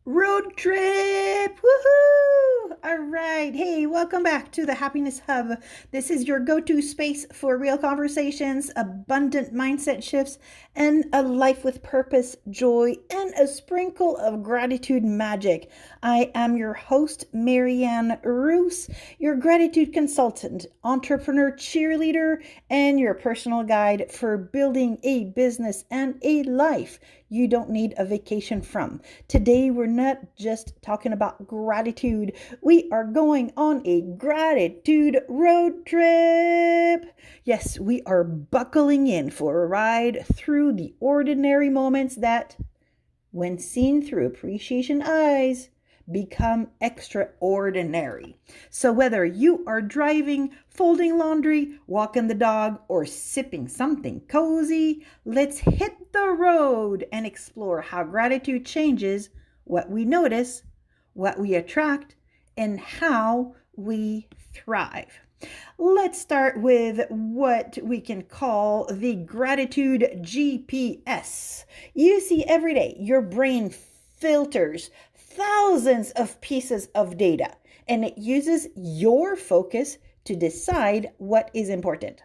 Road trip! Woohoo! All right. Hey, welcome back to the Happiness Hub. This is your go to space for real conversations, abundant mindset shifts, and a life with purpose, joy, and a sprinkle of gratitude magic. I am your host, Marie-anne Rouse, your gratitude consultant, entrepreneur cheerleader, and your personal guide for building a business and a life you don't need a vacation from. Today, we're not just talking about gratitude. We are going on a gratitude road trip. Yes, we are buckling in for a ride through the ordinary moments that, when seen through appreciation eyes, become extraordinary. So whether you are driving, folding laundry, walking the dog, or sipping something cozy, let's hit the road and explore how gratitude changes what we notice, what we attract, and how we thrive. Let's start with what we can call the gratitude GPS. You see, every day your brain filters thousands of pieces of data and it uses your focus to decide what is important.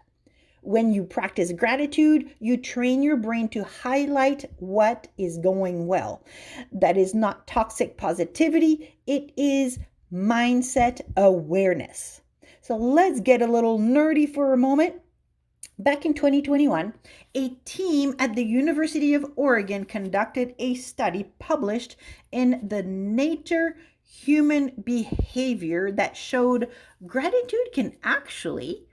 When you practice gratitude, you train your brain to highlight what is going well. That is not toxic positivity, it is mindset awareness. So let's get a little nerdy for a moment. Back in 2021, a team at the University of Oregon conducted a study published in the Nature Human Behavior that showed gratitude can actually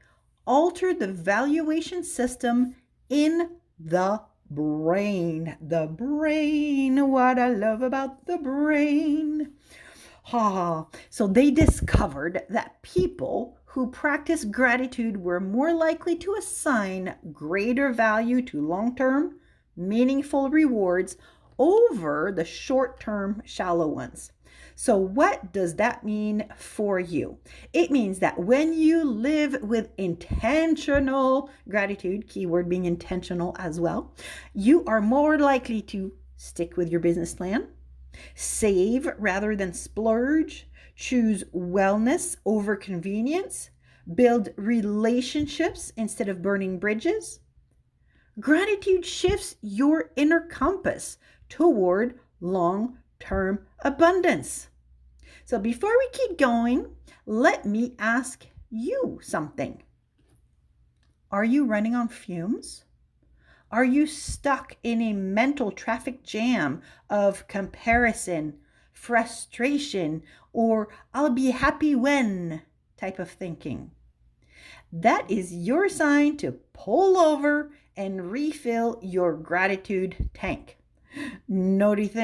alter the valuation system in the brain. The brain, what I love about the brain. So they discovered that people who practice gratitude were more likely to assign greater value to long-term, meaningful rewards over the short-term, shallow ones. So what does that mean for you? It means that when you live with intentional gratitude, keyword being intentional as well, you are more likely to stick with your business plan, save rather than splurge, choose wellness over convenience, build relationships instead of burning bridges. Gratitude shifts your inner compass toward long-term abundance. So before we keep going, let me ask you something. Are you running on fumes? Are you stuck in a mental traffic jam of comparison, frustration, or I'll be happy when type of thinking? That is your sign to pull over and refill your gratitude tank. Notice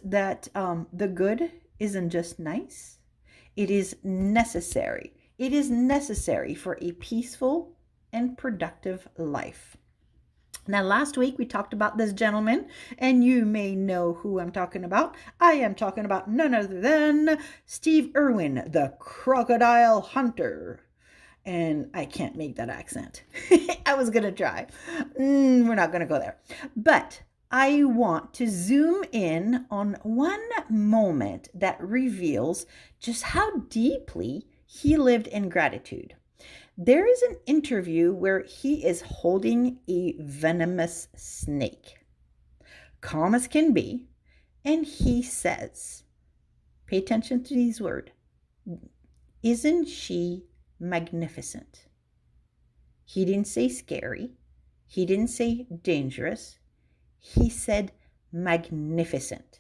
that the good isn't just nice, it is necessary. It is necessary for a peaceful and productive life. Now, last week we talked about this gentleman, and you may know who I'm talking about. I am talking about none other than Steve Irwin, the crocodile hunter. And I can't make that accent. I was going to try. We're not going to go there. But I want to zoom in on one moment that reveals just how deeply he lived in gratitude. There is an interview where he is holding a venomous snake, calm as can be, and he says, pay attention to these words, isn't she magnificent? He didn't say scary. He didn't say dangerous. He said magnificent.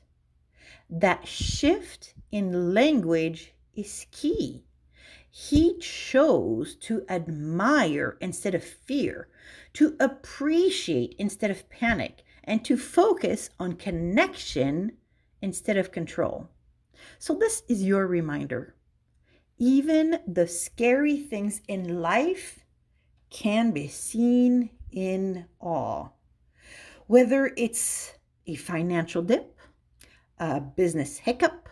That shift in language is key. He chose to admire instead of fear, to appreciate instead of panic, and to focus on connection instead of control. So this is your reminder. Even the scary things in life can be seen in awe. Whether it's a financial dip, a business hiccup,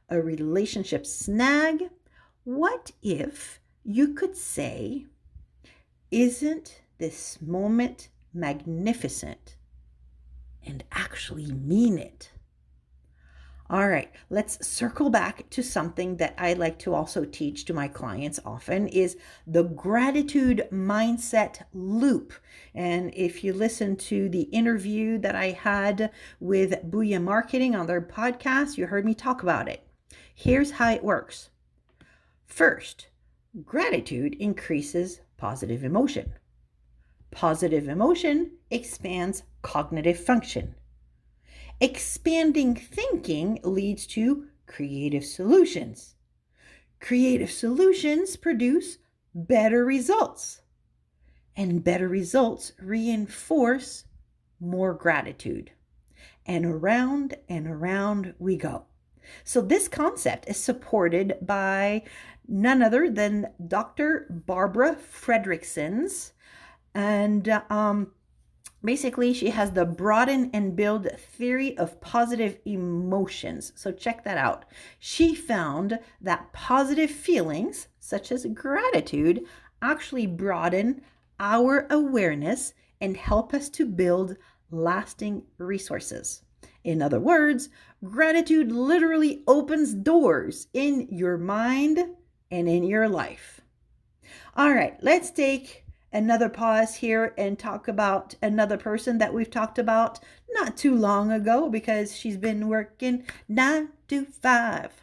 a relationship snag, what if you could say, isn't this moment magnificent, and actually mean it? All right, let's circle back to something that I like to also teach to my clients often is the gratitude mindset loop. And if you listen to the interview that I had with Booyah Marketing on their podcast, you heard me talk about it. Here's how it works. First, gratitude increases positive emotion. Positive emotion expands cognitive function. Expanding thinking leads to creative solutions. Creative solutions produce better results. And better results reinforce more gratitude. And around we go. So this concept is supported by none other than Dr. Barbara Fredrickson's. And basically, she has the broaden and build theory of positive emotions. So check that out. She found that positive feelings, such as gratitude, actually broaden our awareness and help us to build lasting resources. In other words, gratitude literally opens doors in your mind and in your life. All right, let's take another pause here and talk about another person that we've talked about not too long ago because she's been working 9 to 5.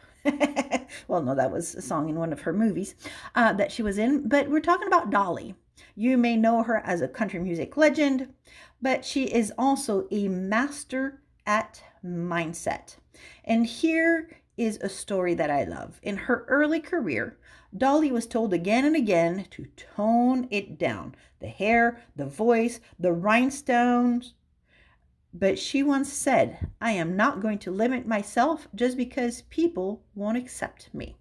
Well, no, that was a song in one of her movies that she was in, but we're talking about Dolly. You may know her as a country music legend, but she is also a master at mindset. And here is a story that I love. In her early career, Dolly was told again and again to tone it down. The hair, the voice, the rhinestones. But she once said, I am not going to limit myself just because people won't accept me.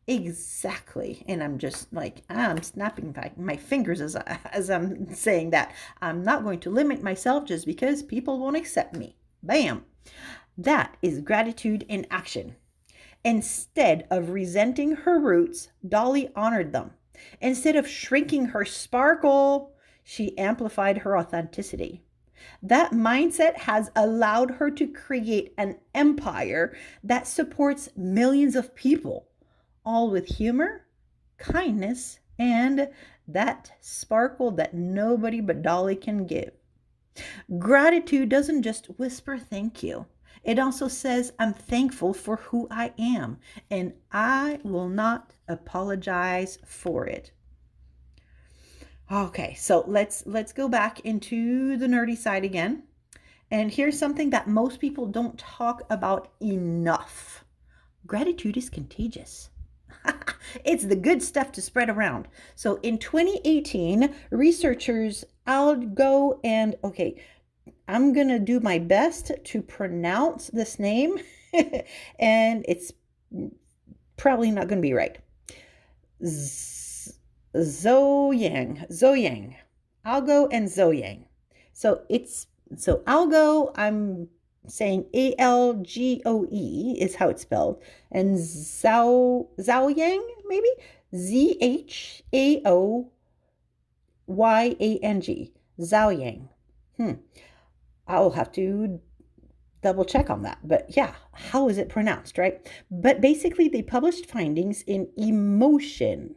Exactly. And I'm just like, I'm snapping my fingers as I'm saying that. I'm not going to limit myself just because people won't accept me. Bam. That is gratitude in action. Instead of resenting her roots, Dolly honored them. Instead of shrinking her sparkle, she amplified her authenticity. That mindset has allowed her to create an empire that supports millions of people, all with humor, kindness, and that sparkle that nobody but Dolly can give. Gratitude doesn't just whisper thank you. It also says, I'm thankful for who I am, and I will not apologize for it. Okay, so let's go back into the nerdy side again. And here's something that most people don't talk about enough. Gratitude is contagious. It's the good stuff to spread around. So in 2018, researchers Algo and, I'm going to do my best to pronounce this name, and it's probably not going to be right. Zoyang, Algo and Zoyang. So Algo, I'm saying Algoe is how it's spelled, and Zhaoyang, maybe Zhaoyang, Zhaoyang. I'll have to double check on that. But yeah, how is it pronounced, right? But basically, they published findings in Emotion.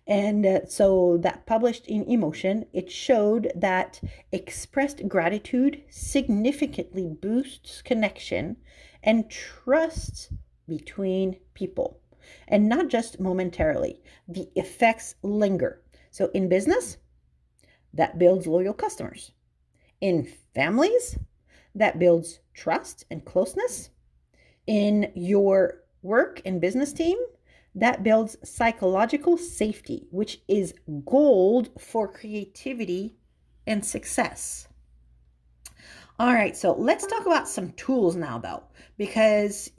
And so that published in Emotion, it showed that expressed gratitude significantly boosts connection and trust between people. And not just momentarily. The effects linger. So in business, that builds loyal customers. In families, that builds trust and closeness. In your work and business team, that builds psychological safety, which is gold for creativity and success. All right, so let's talk about some tools now, though, because,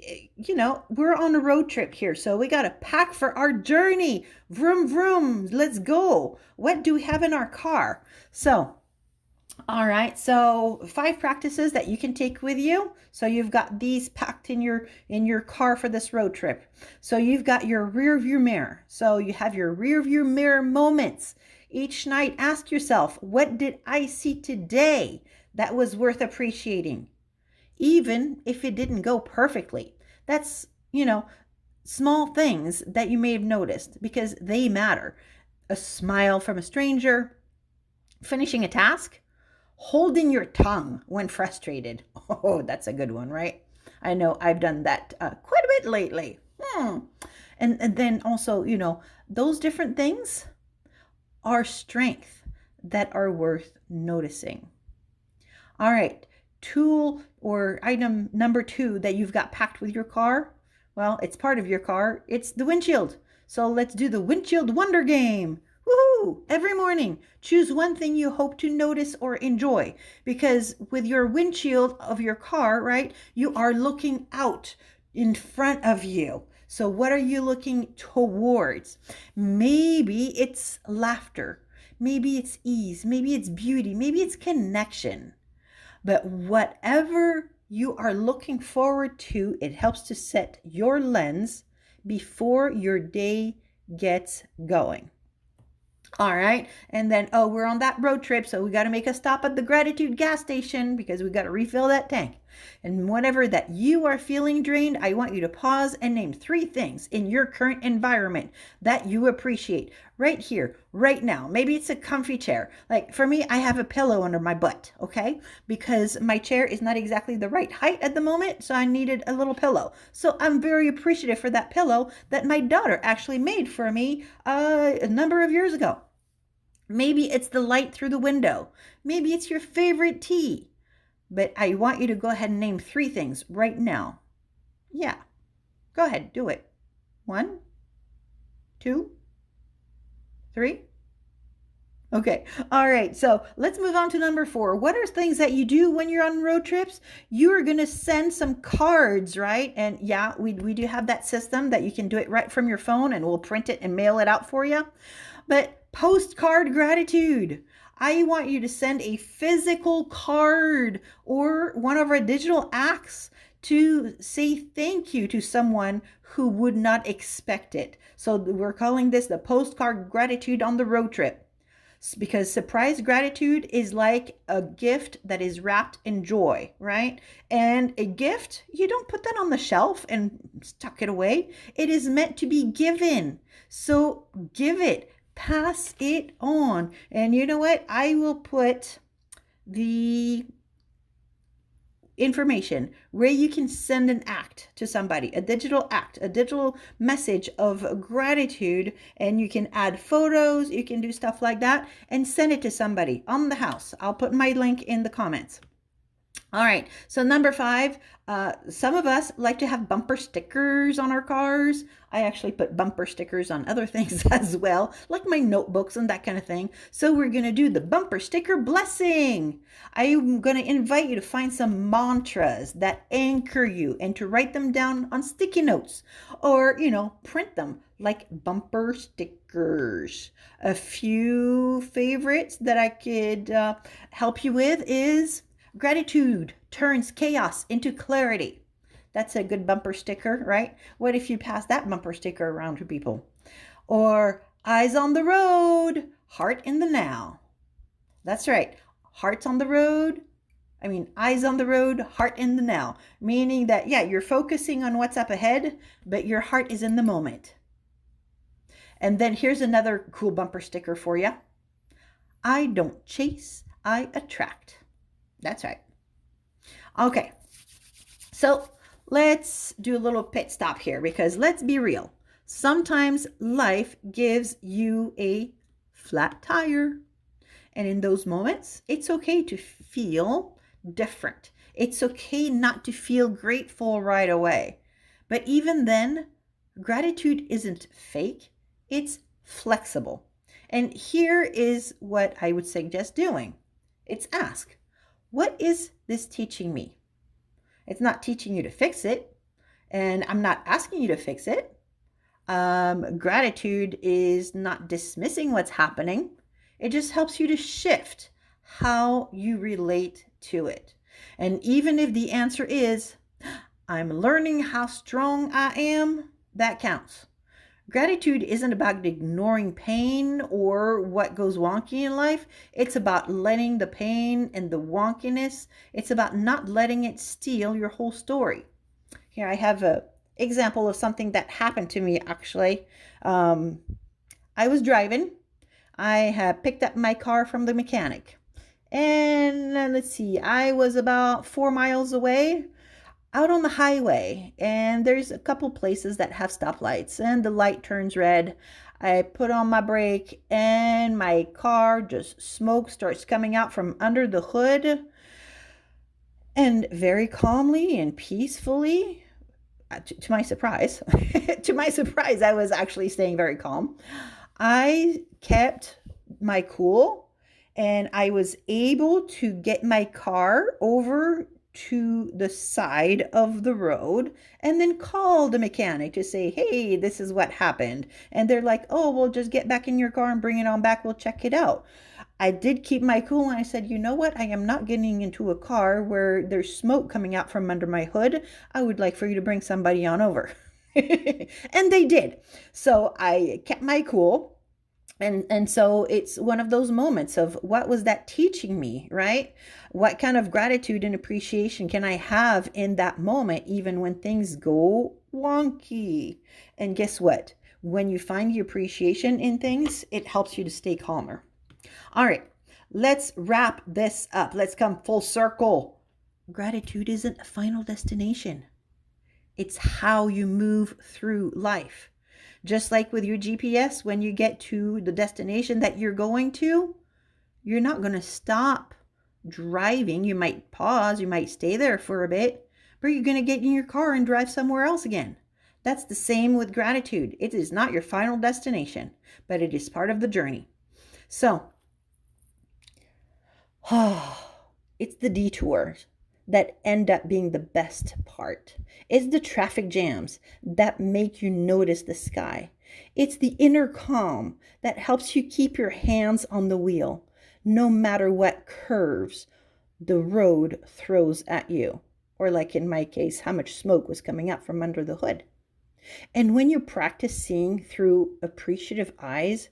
we're on a road trip here, so we got to pack for our journey. Vroom, vroom, let's go. What do we have in our car? All right, so 5 practices that you can take with you. So you've got these packed in your car for this road trip. So you've got your rear view mirror. So you have your rear view mirror moments. Each night, ask yourself, what did I see today that was worth appreciating? even if it didn't go perfectly. That's, small things that you may have noticed because they matter. A smile from a stranger, finishing a task, holding your tongue when frustrated. Oh, that's a good one, right? I know I've done that quite a bit lately. And then also, those different things are strength that are worth noticing. All right, tool or item number 2 that you've got packed with your car. Well, it's part of your car. It's the windshield. So let's do the windshield wonder game. Woohoo! Every morning, choose one thing you hope to notice or enjoy. Because with your windshield of your car, right, you are looking out in front of you. So what are you looking towards? Maybe it's laughter. Maybe it's ease. Maybe it's beauty. Maybe it's connection. But whatever you are looking forward to, it helps to set your lens before your day gets going. All right. And then, we're on that road trip. So we got to make a stop at the Gratitude gas station because we got to refill that tank. And whenever that you are feeling drained, I want you to pause and name 3 things in your current environment that you appreciate right here, right now. Maybe it's a comfy chair. Like for me, I have a pillow under my butt, okay? Because my chair is not exactly the right height at the moment, so I needed a little pillow. So I'm very appreciative for that pillow that my daughter actually made for me a number of years ago. Maybe it's the light through the window. Maybe it's your favorite tea. But I want you to go ahead and name 3 things right now. Yeah, go ahead, do it. 1, 2, 3. Okay. All right. So let's move on to number 4. What are things that you do when you're on road trips? You are going to send some cards, right? And yeah, we do have that system that you can do it right from your phone and we'll print it and mail it out for you. But postcard gratitude. I want you to send a physical card or one of our digital acts to say thank you to someone who would not expect it. So we're calling this the postcard gratitude on the road trip. Because surprise gratitude is like a gift that is wrapped in joy, right? And a gift, you don't put that on the shelf and tuck it away. It is meant to be given. So give it, pass it on. And you know what? I will put the information where you can send an act to somebody, a digital act, a digital message of gratitude, and you can add photos, you can do stuff like that and send it to somebody on the house. I'll put my link in the comments. All right, so number 5, some of us like to have bumper stickers on our cars. I actually put bumper stickers on other things as well, like my notebooks and that kind of thing. So we're going to do the bumper sticker blessing. I'm going to invite you to find some mantras that anchor you and to write them down on sticky notes or, print them like bumper stickers. A few favorites that I could help you with is gratitude turns chaos into clarity. That's a good bumper sticker, right? What if you pass that bumper sticker around to people? Or eyes on the road, heart in the now. That's right. Hearts on the road. Eyes on the road, heart in the now. Meaning that, you're focusing on what's up ahead, but your heart is in the moment. And then here's another cool bumper sticker for you. I don't chase, I attract. That's right. Okay, so let's do a little pit stop here because let's be real. Sometimes life gives you a flat tire. And in those moments, it's okay to feel different. It's okay not to feel grateful right away. But even then, gratitude isn't fake, it's flexible. And here is what I would suggest doing. It's ask, what is this teaching me? It's not teaching you to fix it, and I'm not asking you to fix it. Gratitude is not dismissing what's happening. It just helps you to shift how you relate to it. And even if the answer is, I'm learning how strong I am, that counts. Gratitude isn't about ignoring pain or what goes wonky in life. It's about letting the pain and the wonkiness, it's about not letting it steal your whole story. Here I have a example of something that happened to me actually. I was driving. I had picked up my car from the mechanic. And let's see, I was about 4 miles away out on the highway, and there's a couple places that have stoplights, and the light turns red. I put on my brake, and my car just smoke starts coming out from under the hood. And very calmly and peacefully, to my surprise, I was actually staying very calm. I kept my cool, and I was able to get my car over to the side of the road and then call the mechanic to say, hey, this is what happened. And they're like, oh, well, just get back in your car and bring it on back. We'll check it out. I did keep my cool, and I said, you know what? I am not getting into a car where there's smoke coming out from under my hood. I would like for you to bring somebody on over. And they did. So I kept my cool. And so it's one of those moments of what was that teaching me, right? What kind of gratitude and appreciation can I have in that moment, even when things go wonky? And guess what? When you find the appreciation in things, it helps you to stay calmer. All right, let's wrap this up. Let's come full circle. Gratitude isn't a final destination. It's how you move through life. Just like with your GPS, when you get to the destination that you're going to, you're not going to stop driving. You might pause, you might stay there for a bit, but you're going to get in your car and drive somewhere else again. That's the same with gratitude. It is not your final destination, but it is part of the journey. So, it's the detours that end up being the best part. It's the traffic jams that make you notice the sky. It's the inner calm that helps you keep your hands on the wheel, no matter what curves the road throws at you. Or like in my case, how much smoke was coming out from under the hood. And when you practice seeing through appreciative eyes,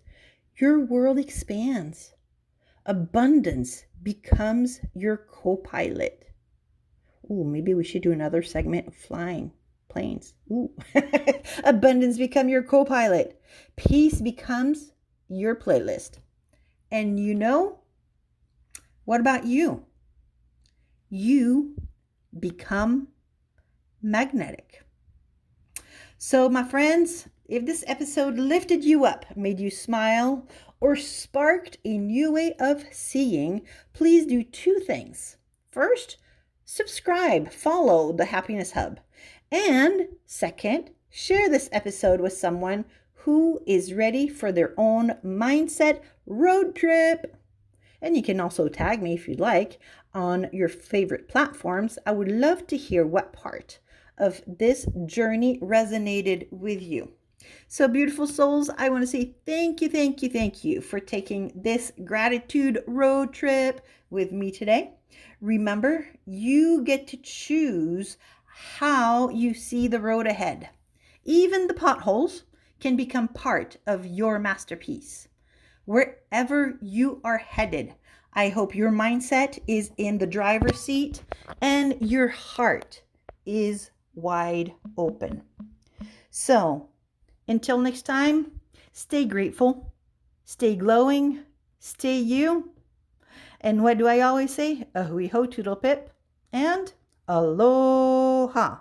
your world expands. Abundance becomes your co-pilot. Ooh, maybe we should do another segment of flying planes. Ooh. Abundance become your co-pilot. Peace becomes your playlist. And you know, what about you? You become magnetic. So, my friends, if this episode lifted you up, made you smile, or sparked a new way of seeing, please do two things. First, subscribe, follow the Happiness Hub. And second, share this episode with someone who is ready for their own mindset road trip. And you can also tag me if you'd like on your favorite platforms. I would love to hear what part of this journey resonated with you. So, beautiful souls, I want to say thank you for taking this gratitude road trip with me today. Remember, you get to choose how you see the road ahead. Even the potholes can become part of your masterpiece. Wherever you are headed, I hope your mindset is in the driver's seat and your heart is wide open. So, until next time, stay grateful, stay glowing, stay you. And what do I always say? A hui ho toodle pip and aloha.